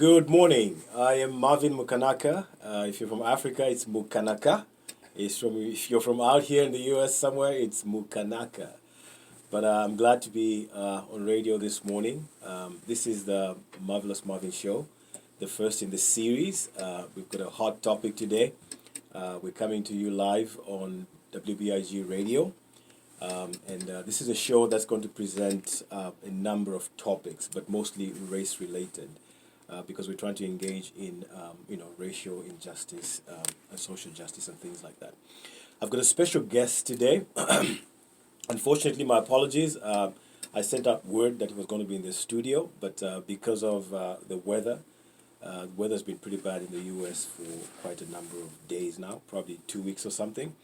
Good morning. I am Marvin Mukanaka. If you're from Africa, it's Mukanaka. If you're from out here in the U.S. somewhere, it's Mukanaka. But I'm glad to be on radio this morning. This is the Marvelous Marvin Show, the first in the series. We've got a hot topic today. We're coming to you live on WBIG Radio. And this is a show that's going to present a number of topics, but mostly race related, because we're trying to engage in racial injustice and social justice and things like that. I've got a special guest today. Unfortunately, my apologies. I sent out word that he was going to be in the studio, but because of the weather's been pretty bad in the U.S. for quite a number of days now, probably 2 weeks or something.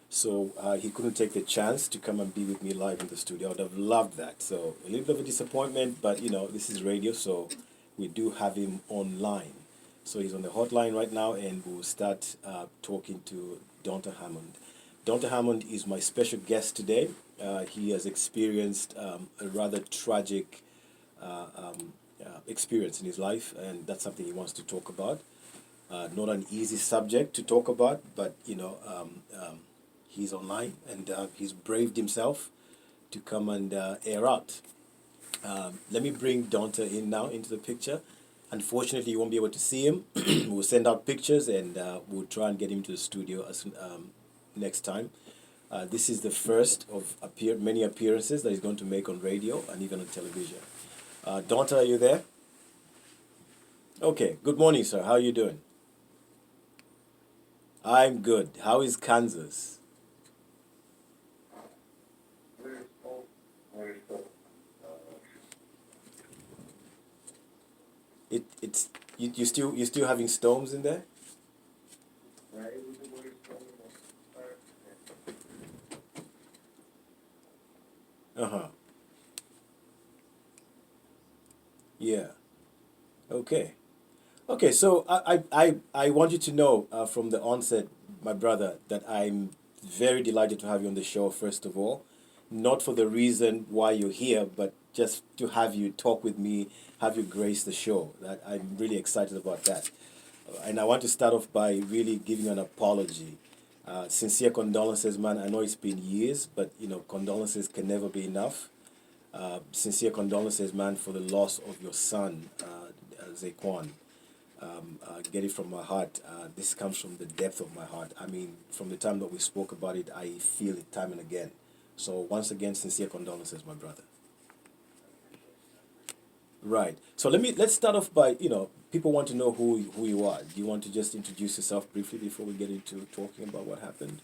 So he couldn't take the chance to come and be with me live in the studio. I would have loved that. So a little bit of a disappointment, but this is radio, so we do have him online. So he's on the hotline right now, and we'll start talking to Donta Hammond. Donta Hammond is my special guest today. He has experienced a rather tragic experience in his life, and that's something he wants to talk about. Not an easy subject to talk about, but he's online, and he's braved himself to come and air out. Let me bring Donta in now into the picture. Unfortunately, you won't be able to see him. We'll send out pictures, and we'll try and get him to the studio next time. This is the first of many appearances that he's going to make on radio and even on television. Donta, are you there? Okay, good morning, sir. How are you doing? I'm good. How is Kansas? It's you still having storms in there? Uh-huh. Yeah. Okay. Okay, so I want you to know from the onset, my brother, that I'm very delighted to have you on the show, first of all. Not for the reason why you're here, but just to have you talk with me, have you grace the show. That I'm really excited about that. And I want to start off by really giving an apology. Sincere condolences, man. I know it's been years, but condolences can never be enough. Sincere condolences, man, for the loss of your son, Zaquan. Get it from my heart. This comes from the depth of my heart. I mean, from the time that we spoke about it, I feel it time and again. So once again, sincere condolences, my brother. Right. So let's start off by people want to know who you are. Do you want to just introduce yourself briefly before we get into talking about what happened?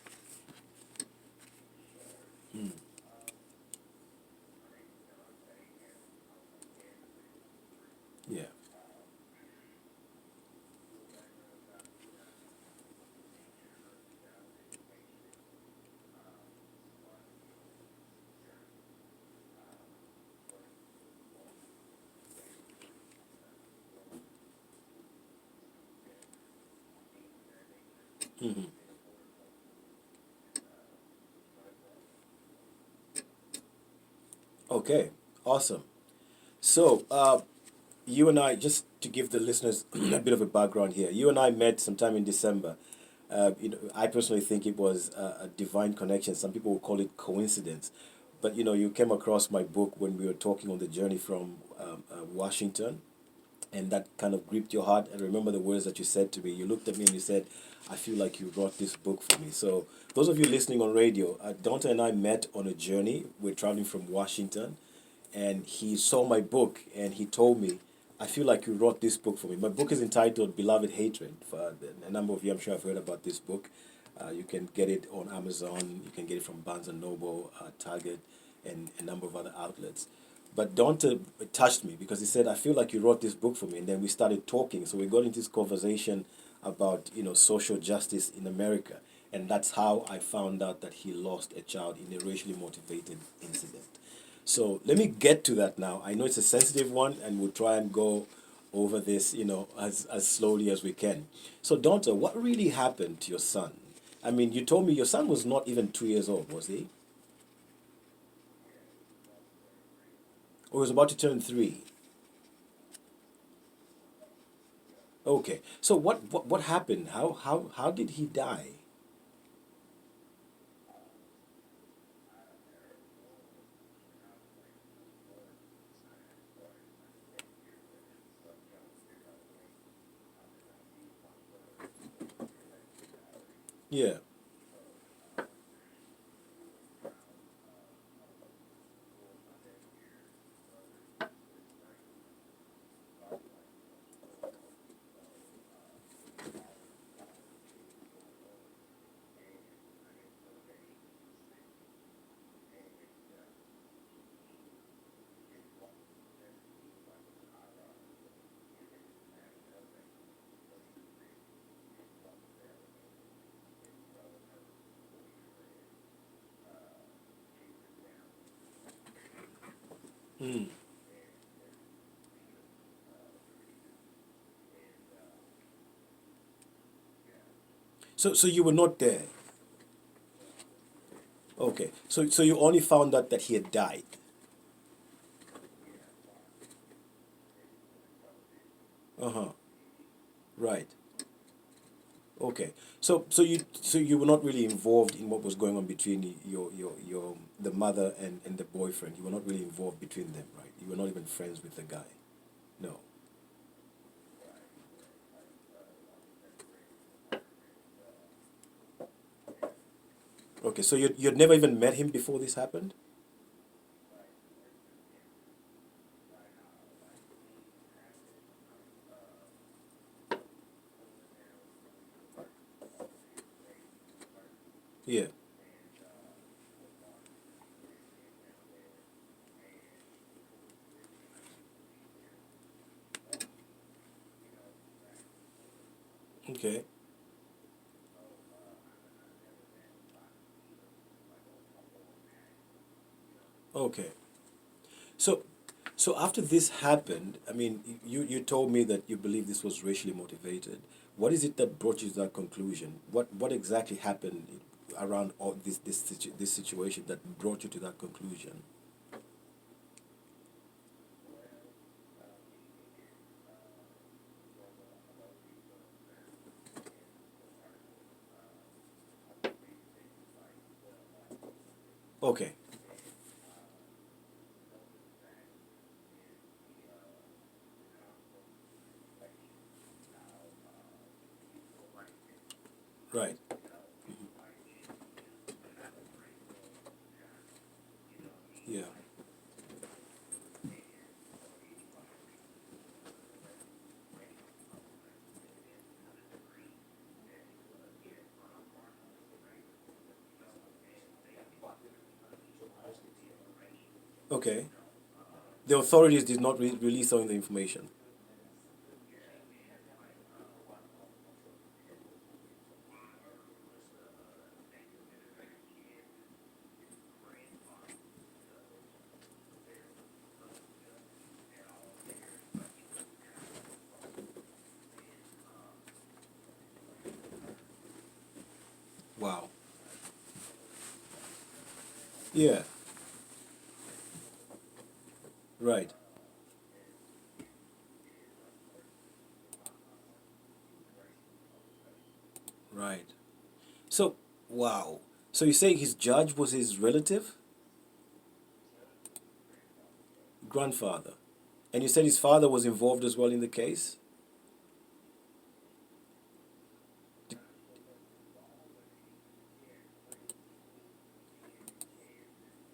Mm. Yeah. Hmm. Okay. Awesome. So you and I, just to give the listeners a bit of a background here, you and I met sometime in December. I personally think it was a divine connection. Some people will call it coincidence. But you came across my book when we were talking on the journey from Washington, and that kind of gripped your heart. And remember the words that you said to me. You looked at me and you said, "I feel like you wrote this book for me." So those of you listening on radio, Donta and I met on a journey. We're traveling from Washington, and he saw my book and he told me, "I feel like you wrote this book for me." My book is entitled Beloved Hatred. For a number of you, I'm sure have heard about this book. You can get it on Amazon. You can get it from Barnes and Noble, Target, and a number of other outlets. But Donta touched me because he said, "I feel like you wrote this book for me." And then we started talking. So we got into this conversation about social justice in America, and that's how I found out that he lost a child in a racially motivated incident. So let me get to that now. I know it's a sensitive one, and we'll try and go over this, as slowly as we can. So, Donta, what really happened to your son? I mean, you told me your son was not even 2 years old, was he? Or he was about to turn three? Okay. So what happened? How did he die? Yeah. Mm. So you were not there. Okay. So you only found out that he had died. Uh-huh. Right. Okay. So you were not really involved in what was going on between your the mother and the boyfriend. You were not really involved between them, right? You were not even friends with the guy. No. Okay. So you'd never even met him before this happened? Yeah. Okay. Okay. So so after this happened, I mean, you told me that you believe this was racially motivated. What is it that brought you to that conclusion? What exactly happened around all this situation that brought you to that conclusion? Okay. Right. Yeah. Okay. The authorities did not release all the information. Wow. Yeah. Right. Right. So, wow. So you say his judge was his relative, grandfather, and you said his father was involved as well in the case.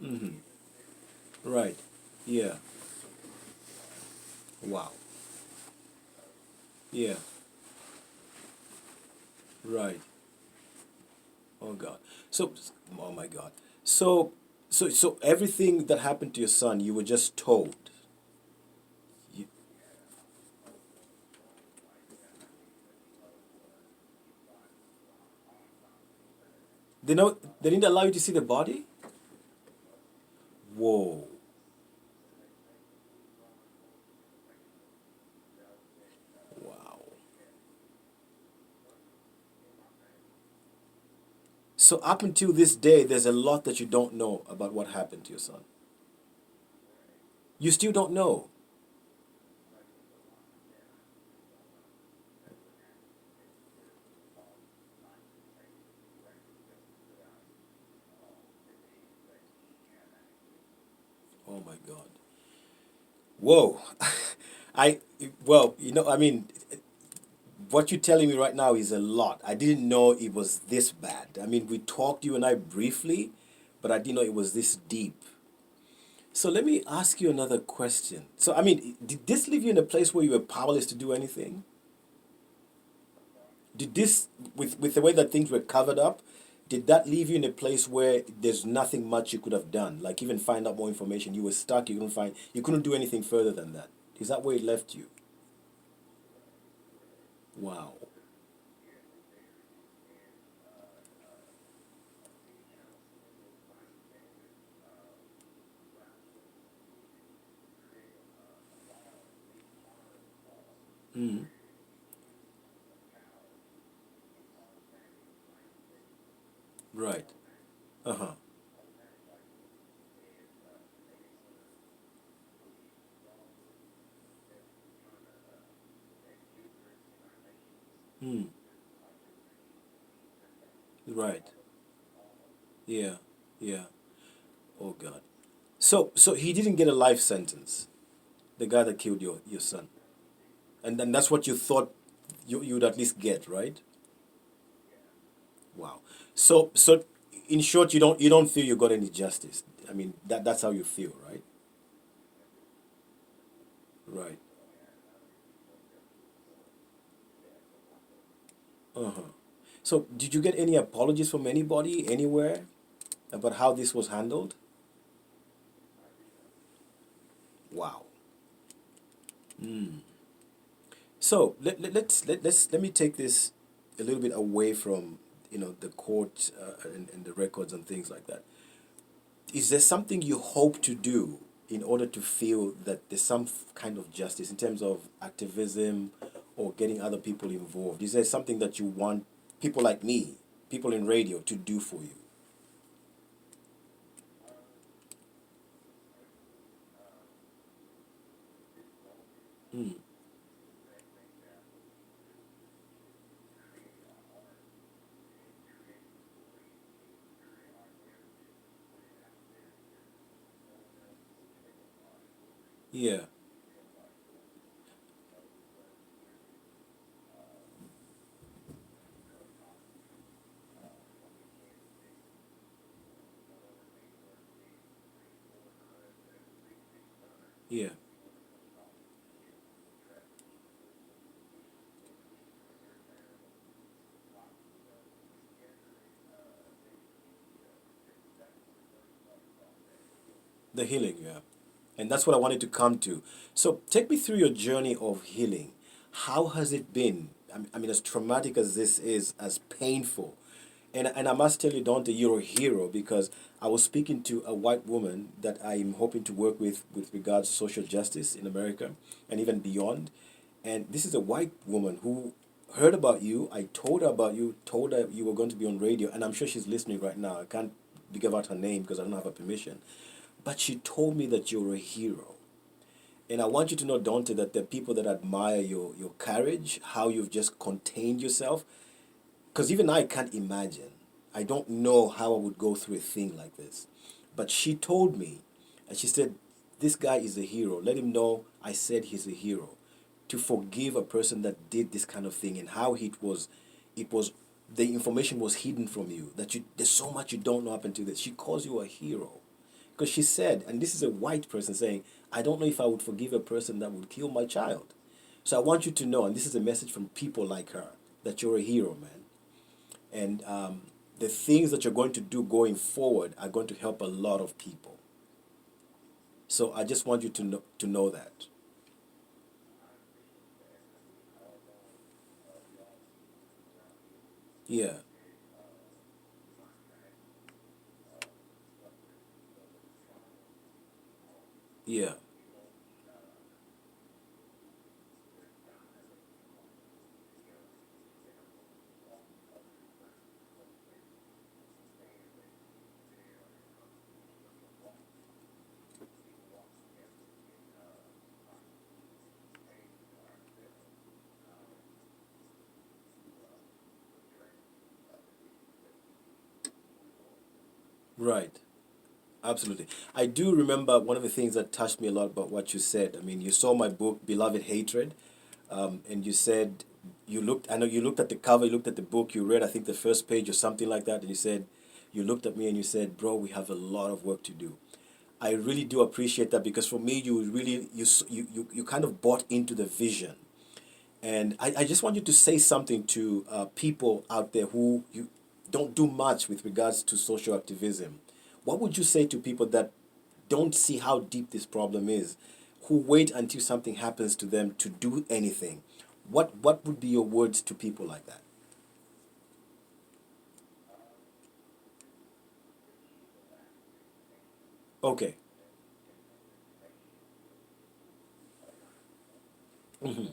Mm-hmm. Right. Yeah. Wow. Yeah. Right. Oh God. So, oh my God. So everything that happened to your son, you were just told. You, they didn't allow you to see the body. Whoa. Wow. So up until this day, there's a lot that you don't know about what happened to your son. You still don't know. God. Whoa. I well, I mean, what you're telling me right now is a lot. I didn't know it was this bad. I mean, we talked, you and I, briefly, but I didn't know it was this deep. So let me ask you another question. So, I mean, did this leave you in a place where you were powerless to do anything? Did this, with the way that things were covered up, did that leave you in a place where there's nothing much you could have done? Like even find out more information, you were stuck. You couldn't do anything further than that. Is that where it left you? Wow. Mm. Right. Uh huh. Mm. Right. Yeah. Yeah. Oh God. So he didn't get a life sentence. The guy that killed your son, and then that's what you thought you'd at least get, right? Wow. So in short, you don't feel you got any justice. I mean that's how you feel, right? Right. Uh huh. So did you get any apologies from anybody anywhere about how this was handled? Wow. Mm. So let me take this a little bit away from the court and the records and things like that. Is there something you hope to do in order to feel that there's some kind of justice in terms of activism or getting other people involved? Is there something that you want people like me, people in radio, to do for you? Mm. Yeah, yeah, the healing, yeah. And that's what I wanted to come to. So take me through your journey of healing. How has it been? I mean, as traumatic as this is, as painful. And I must tell you, Dante, you're a hero because I was speaking to a white woman that I'm hoping to work with regards to social justice in America and even beyond. And this is a white woman who heard about you. I told her about you, told her you were going to be on radio, and I'm sure she's listening right now. I can't give out her name because I don't have her permission. But she told me that you're a hero. And I want you to know, Dante, that there are people that admire your courage, how you've just contained yourself. Because even I can't imagine. I don't know how I would go through a thing like this. But she told me, and she said, this guy is a hero. Let him know I said he's a hero. To forgive a person that did this kind of thing and how it was, the information was hidden from you. That there's so much you don't know up until this. She calls you a hero. Because she said, and this is a white person saying, I don't know if I would forgive a person that would kill my child. So I want you to know, and this is a message from people like her, that you're a hero, man. And the things that you're going to do going forward are going to help a lot of people. So I just want you to know that. Yeah, yeah, right. Absolutely. I do remember one of the things that touched me a lot about what you said. I mean, you saw my book, Beloved Hatred, and you said you looked, I know you looked at the cover, you looked at the book, you read, I think, the first page or something like that, and you said, you looked at me and you said, bro, we have a lot of work to do. I really do appreciate that because for me, you really, you kind of bought into the vision. And I just want you to say something to people out there who you don't do much with regards to social activism. What would you say to people that don't see how deep this problem is, who wait until something happens to them to do anything? What would be your words to people like that? Okay. Hmm.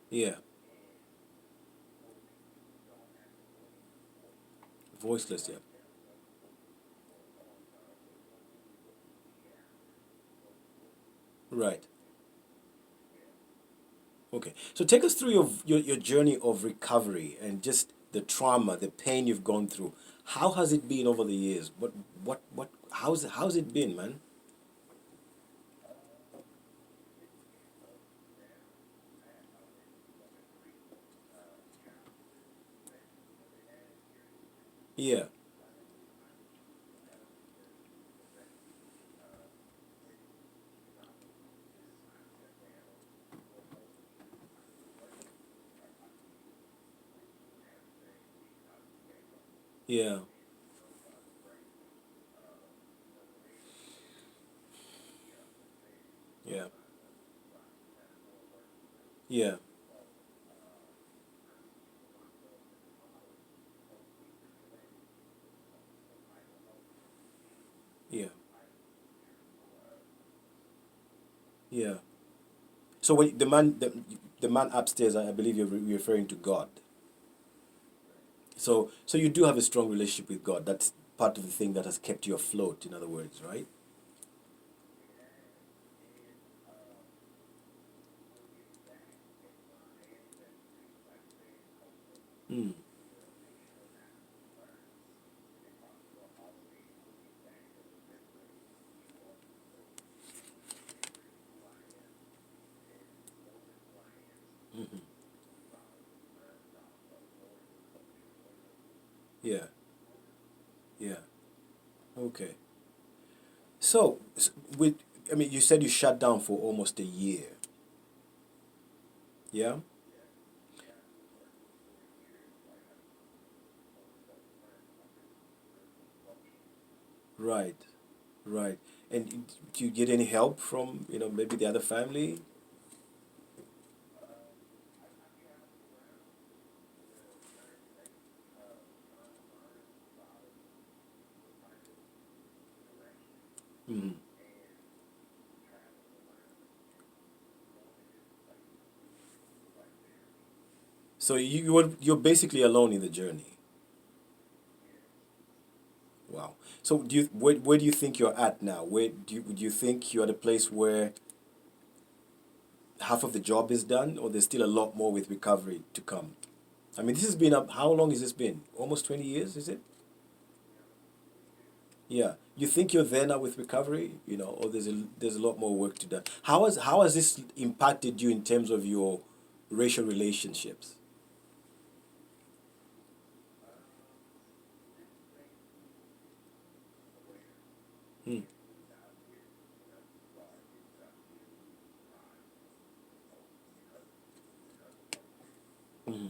Yeah. Voiceless. Yeah. Right. Okay. So take us through your journey of recovery and just the trauma, the pain you've gone through. How has it been over the years? How's it been, man? Yeah. Yeah. Yeah. Yeah. Yeah. Yeah. So when the man upstairs, I believe you're referring to God. So you do have a strong relationship with God. That's part of the thing that has kept you afloat, in other words, right? Mm. Hmm. Yeah. Yeah. Okay. So, with, I mean, you said you shut down for almost a year. Yeah. Right. Right. And do you get any help from, maybe the other family? Hmm. So you're basically alone in the journey. Wow. So where do you think you're at now? Do you think you're at a place where half of the job is done, or there's still a lot more with recovery to come? I mean, this has been up. How long has this been? Almost 20 years, is it? Yeah. You think you're there now with recovery, or there's a lot more work to do. How has this impacted you in terms of your racial relationships? Hmm. Hmm.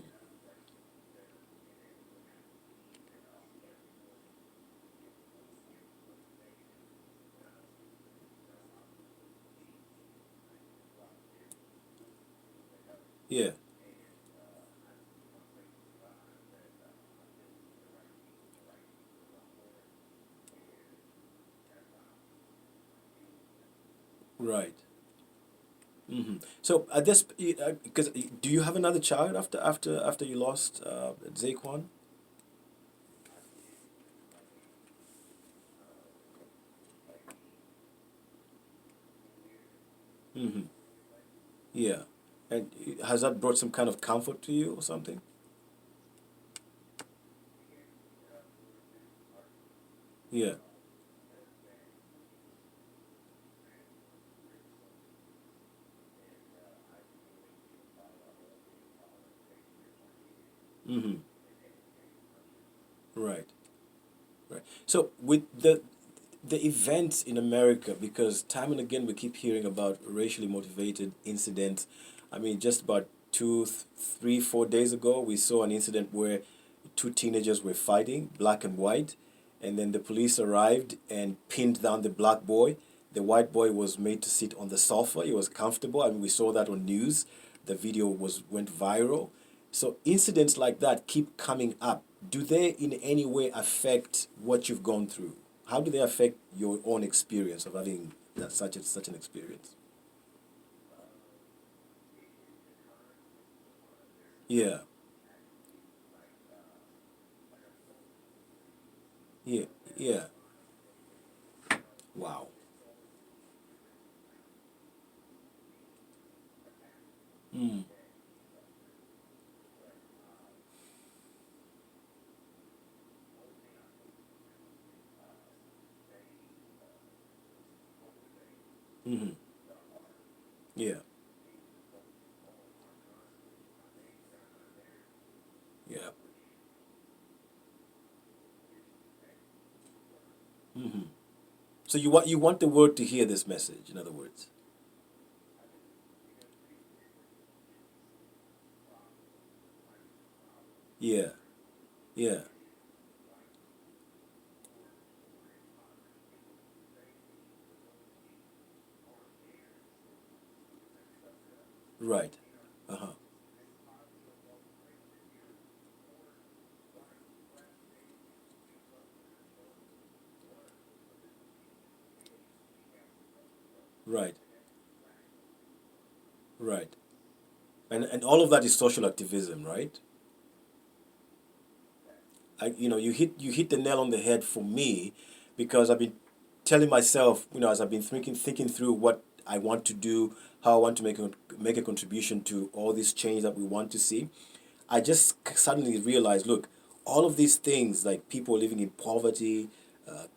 Yeah. Right. So at this, because do you have another child after you lost Zaquan? Mm-hmm. Yeah. And has that brought some kind of comfort to you or something? Yeah. Mm-hmm. Right. Right. So with the events in America, because time and again we keep hearing about racially motivated incidents. I mean, just about 3, 4 days ago, we saw an incident where two teenagers were fighting, black and white, and then the police arrived and pinned down the black boy. The white boy was made to sit on the sofa. He was comfortable. I mean, we saw that on news. The video was went viral. So incidents like that keep coming up. Do they in any way affect what you've gone through? How do they affect your own experience of having such an experience? Yeah, yeah, yeah. Wow. Mm, mm-hmm. Yeah, yeah. Mm-hmm. So you want the world to hear this message, in other words. Yeah, yeah. Right. Uh-huh. Right. Right. And all of that is social activism, right? You hit the nail on the head for me, because I've been telling myself, as I've been thinking through what I want to do, how I want to make a contribution to all this change that we want to see. I just suddenly realized, look, all of these things, like people living in poverty,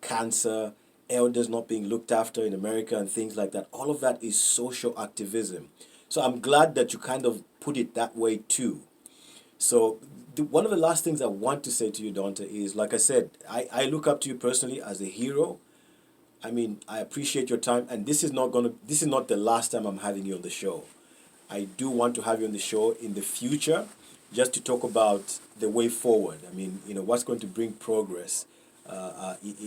cancer, elders not being looked after in America, and things like that, all of that is social activism. So I'm glad that you kind of put it that way too. So one of the last things I want to say to you, Donta, is, like I said, I look up to you personally as a hero. I mean, I appreciate your time, and this is not the last time I'm having you on the show. I do want to have you on the show in the future, just to talk about the way forward. I mean, what's going to bring progress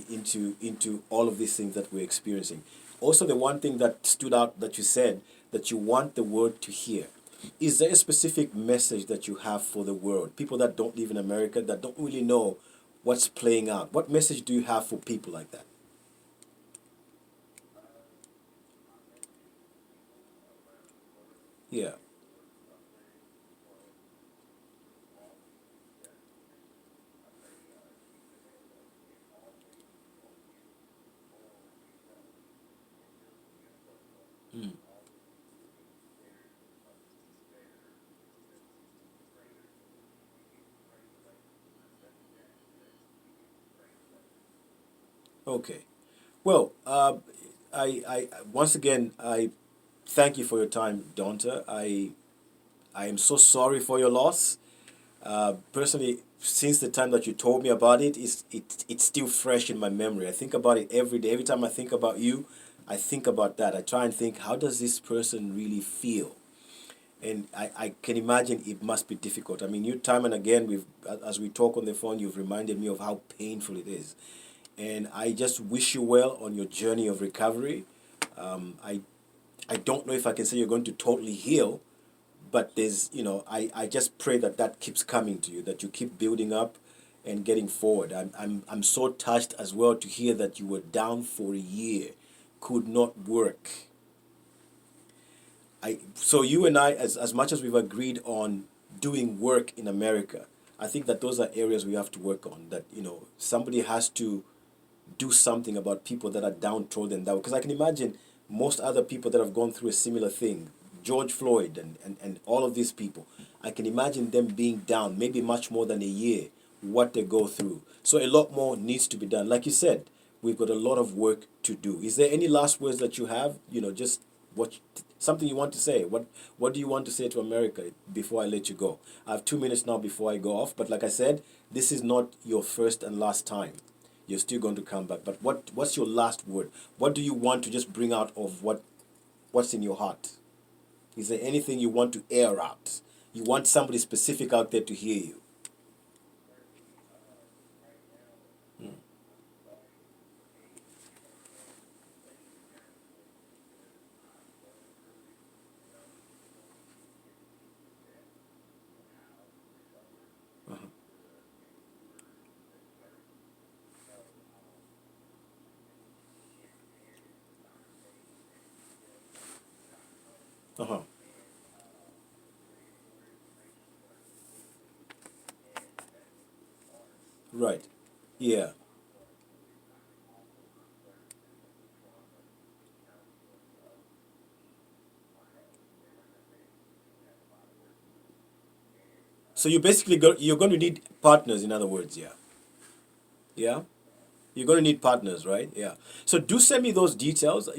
into all of these things that we're experiencing. Also, the one thing that stood out that you said, that you want the world to hear. Is there a specific message that you have for the world? People that don't live in America, that don't really know what's playing out. What message do you have for people like that? Yeah. Mm. Okay. Well, I once again I thank you for your time, Donta. I am so sorry for your loss. Personally, since the time that you told me about it, it's still fresh in my memory. I think about it every day. Every time I think about you, I think about that. I try and think, how does this person really feel? And I can imagine it must be difficult. I mean, you time and again, as we talk on the phone, you've reminded me of how painful it is. And I just wish you well on your journey of recovery. I don't know if I can say you're going to totally heal, but I just pray that that keeps coming to you, that you keep building up and getting forward. I'm so touched as well to hear that you were down for a year, could not work. So you and I, as much as we've agreed on doing work in America, I think that those are areas we have to work on. That somebody has to do something about people that are downtrodden down. Because I can imagine most other people that have gone through a similar thing, George Floyd and all of these people, I can imagine them being down maybe much more than a year, what they go through. So a lot more needs to be done. Like you said, we've got a lot of work to do. Is there any last words that you have? Just what something you want to say. What do you want to say to America before I let you go? I have 2 minutes now before I go off. But like I said, this is not your first and last time. You're still going to come back. But what's your last word? What do you want to just bring out of what's in your heart? Is there anything you want to air out? You want somebody specific out there to hear you? Uh-huh. Right. Yeah. So you're going to need partners, in other words, yeah. Yeah. You're going to need partners, right? Yeah. So do send me those details.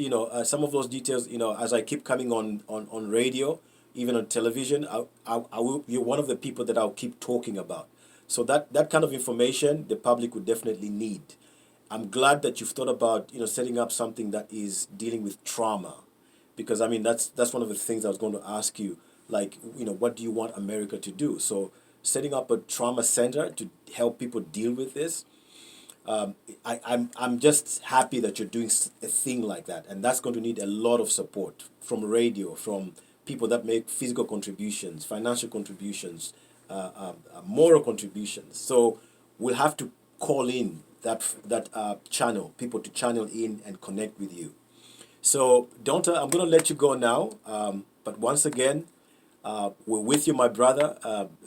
Some of those details. As I keep coming on radio, even on television, I will. You're one of the people that I'll keep talking about. So that kind of information the public would definitely need. I'm glad that you've thought about setting up something that is dealing with trauma, because I mean that's one of the things I was going to ask you. Like what do you want America to do? So setting up a trauma center to help people deal with this, I'm just happy that you're doing a thing like that, and that's going to need a lot of support from radio, from people that make physical contributions, financial contributions, moral contributions. So we'll have to call in that channel, people to channel in and connect with you. So Donta, I'm going to let you go now, but once again, we're with you, my brother.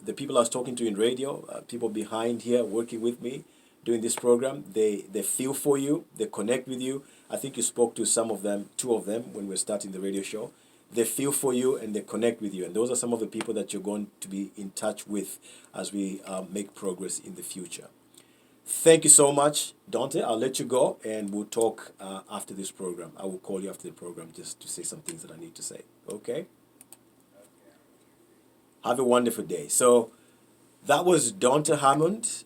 The people I was talking to in radio, people behind here working with me doing this program, they feel for you, they connect with you. I think you spoke to some of them, two of them, when we were starting the radio show. They feel for you and they connect with you. And those are some of the people that you're going to be in touch with as we make progress in the future. Thank you so much, Dante. I'll let you go and we'll talk after this program. I will call you after the program just to say some things that I need to say. Okay? Have a wonderful day. So that was Donta Hammond.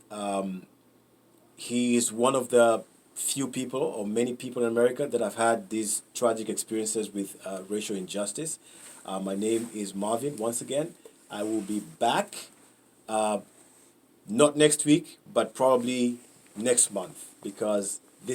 He is one of the few people or many people in America that have had these tragic experiences with racial injustice. My name is Marvin. Once again, I will be back, not next week, but probably next month, because